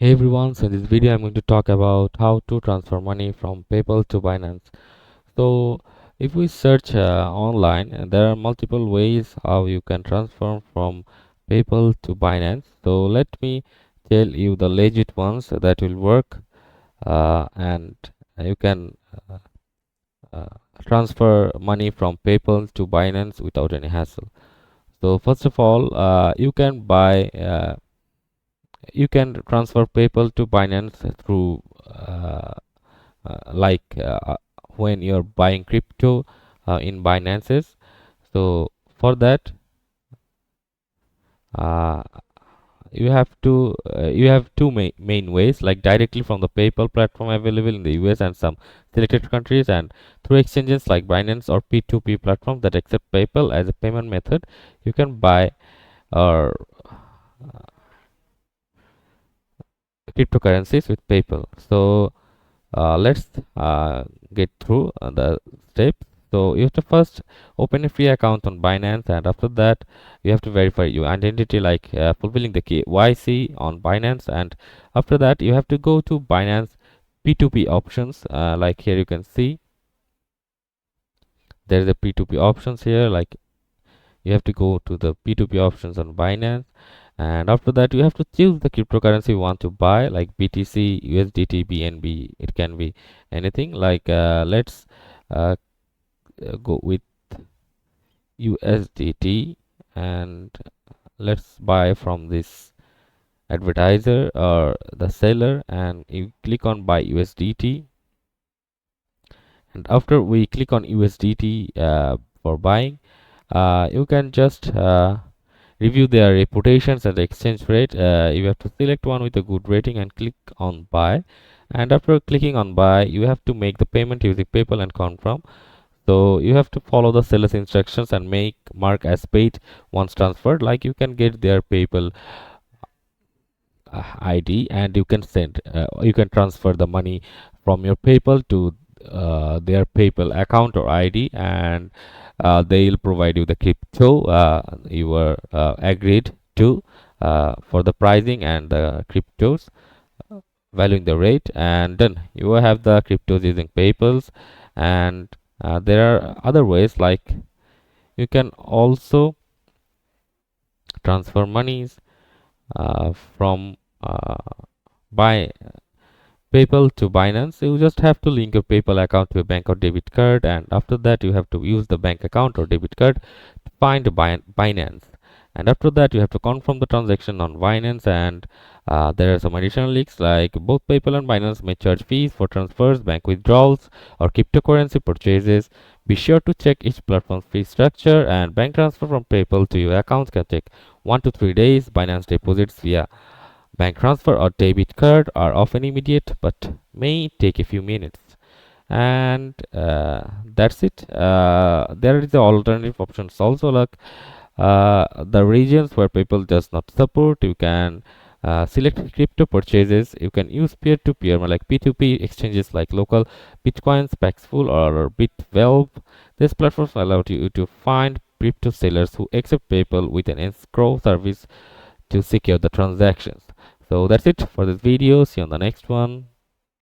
Hey everyone, so in this video I'm going to talk about how to transfer money from PayPal to Binance. So if we search online, there are multiple ways how you can transfer from PayPal to Binance. So let me tell you the legit ones that will work, and you can uh, uh, transfer money from PayPal to Binance without any hassle. So first of all, you can transfer PayPal to Binance through like when you're buying crypto in Binance's. So for that, uh, you have two main ways, like directly from the PayPal platform available in the US and some selected countries, and through exchanges like Binance or P2P platforms that accept PayPal as a payment method. You can buy or cryptocurrencies with PayPal. So let's get through the steps. So you have to first open a free account on Binance, and after that you have to verify your identity, like fulfilling the KYC on Binance. And after that you have to go to Binance P2P options. Like here you can see there is a P2P options here. Like you have to go to the P2P options on Binance, and after that you have to choose the cryptocurrency you want to buy, like BTC, USDT, BNB. It can be anything. Like let's uh, go with USDT, and let's buy from this advertiser or the seller, and you click on buy USDT. And after we click on USDT for buying, you can just review their reputations and the exchange rate. You have to select one with a good rating and click on buy. And after clicking on buy, you have to make the payment using PayPal and confirm. So you have to follow the seller's instructions and make mark as paid once transferred. Like you can get their PayPal ID, and you can transfer the money from your PayPal to their PayPal account or ID, and they'll provide you the crypto you were agreed to for the pricing and the cryptos, valuing the rate, and then you will have the cryptos using PayPal's. And there are other ways, like you can also transfer monies from by PayPal to Binance. You just have to link your PayPal account to a bank or debit card, and after that you have to use the bank account or debit card to find Binance. And after that you have to confirm the transaction on Binance, and there are some additional links, like both PayPal and Binance may charge fees for transfers, bank withdrawals, or cryptocurrency purchases. Be sure to check each platform's fee structure, and bank transfer from PayPal to your account can take 1 to 3 days. Binance deposits via bank transfer or debit card are often immediate but may take a few minutes. And that's it. There is the alternative options also, like the regions where PayPal does not support. You can select crypto purchases. You can use peer-to-peer, like P2P exchanges like local Bitcoins, Paxful, or BitValve. These platforms allow you to find crypto sellers who accept PayPal with an escrow service to secure the transactions. So that's it for this video. See you on the next one.